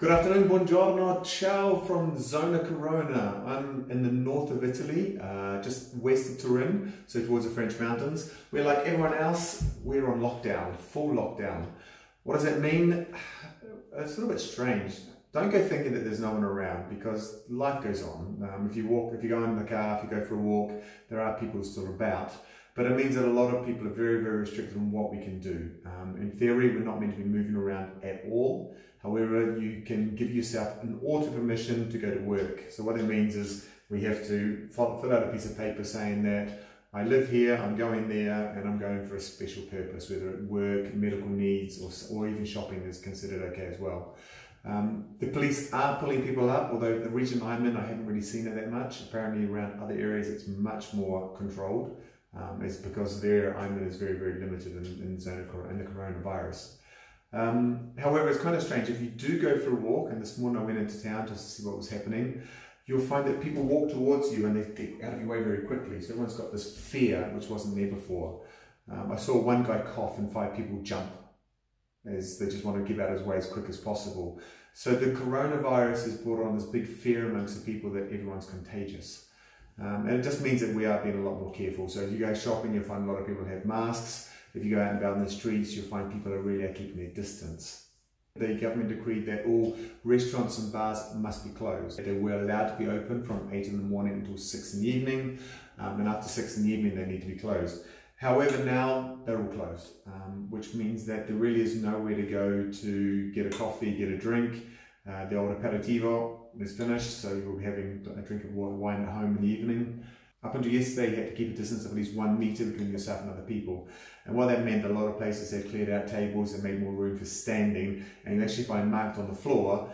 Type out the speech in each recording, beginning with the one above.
Good afternoon, buongiorno, ciao from Zona Corona. I'm in the north of Italy, just west of Turin, so towards the French mountains. We're like everyone else, we're on lockdown, full lockdown. What does that mean? It's a little bit strange. Don't go thinking that there's no one around, because life goes on. If you go in the car, if you go for a walk, there are people still about. But it means that a lot of people are very, very restricted on what we can do. In theory, we're not meant to be moving around at all. However, you can give yourself an auto permission to go to work. So what it means is we have to fill out a piece of paper saying that I live here, I'm going there, and I'm going for a special purpose, whether at work, medical needs, or even shopping is considered okay as well. The police are pulling people up, although the region I'm in, I haven't really seen it that much. Apparently around other areas, it's much more controlled. It's because their island is very, very limited in the coronavirus. However, it's kind of strange. If you do go for a walk, and this morning I went into town just to see what was happening, you'll find that people walk towards you and they get out of your way very quickly. So everyone's got this fear which wasn't there before. I saw one guy cough and 5 people jump as they just want to get out of his way as quick as possible. So the coronavirus has brought on this big fear amongst the people that everyone's contagious. And it just means that we are being a lot more careful. So if you go shopping, you'll find a lot of people have masks. If you go out and about in the streets, you'll find people are really keeping their distance. The government decreed that all restaurants and bars must be closed. They were allowed to be open from 8 in the morning until 6 in the evening, and after 6 in the evening they need to be closed. However, now they're all closed, which means that there really is nowhere to go to get a coffee, get a drink. The old aperitivo is finished, so you'll be having a drink of wine at home in the evening. Up until yesterday, you had to keep a distance of at least 1 metre between yourself and other people. And what that meant, a lot of places had cleared out tables and made more room for standing, and you actually find marked on the floor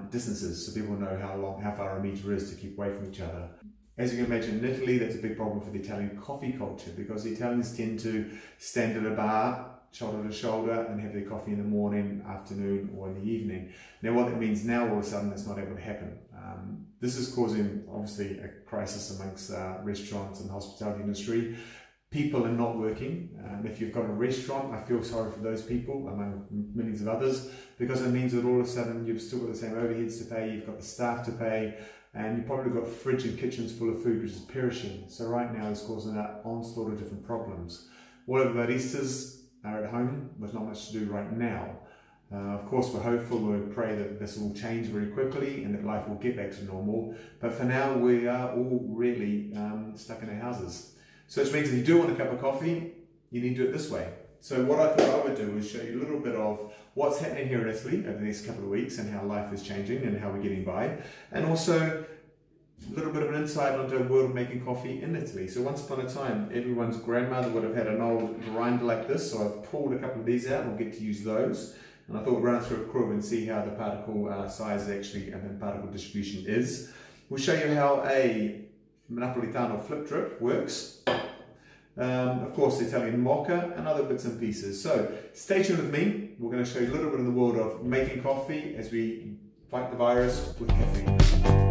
distances, so people know how far a metre is to keep away from each other. As you can imagine, in Italy, that's a big problem for the Italian coffee culture, because the Italians tend to stand at a bar, shoulder to shoulder, and have their coffee in the morning, afternoon, or in the evening. Now what that means now, all of a sudden, it's not able to happen. This is causing, obviously, a crisis amongst restaurants and the hospitality industry. People are not working. If you've got a restaurant, I feel sorry for those people, among millions of others, because it means that all of a sudden you've still got the same overheads to pay, you've got the staff to pay, and you've probably got fridge and kitchens full of food which is perishing. So right now it's causing an onslaught of different problems. All of the baristas are at home with not much to do right now. Of course, we're hopeful, we pray that this will change very quickly and that life will get back to normal. But for now, we are all really stuck in our houses. So which means if you do want a cup of coffee, you need to do it this way. So what I thought I would do is show you a little bit of what's happening here in Italy over the next couple of weeks and how life is changing and how we're getting by. And also a little bit of an insight onto the world of making coffee in Italy. So once upon a time, everyone's grandmother would have had an old grinder like this. So I've pulled a couple of these out and we'll get to use those. And I thought we'd run it through a curve and see how the particle size actually and then particle distribution is. We'll show you how a Napolitano flip drip works. Of course, the Italian mocha and other bits and pieces. So stay tuned with me. We're going to show you a little bit of the world of making coffee as we fight the virus with caffeine.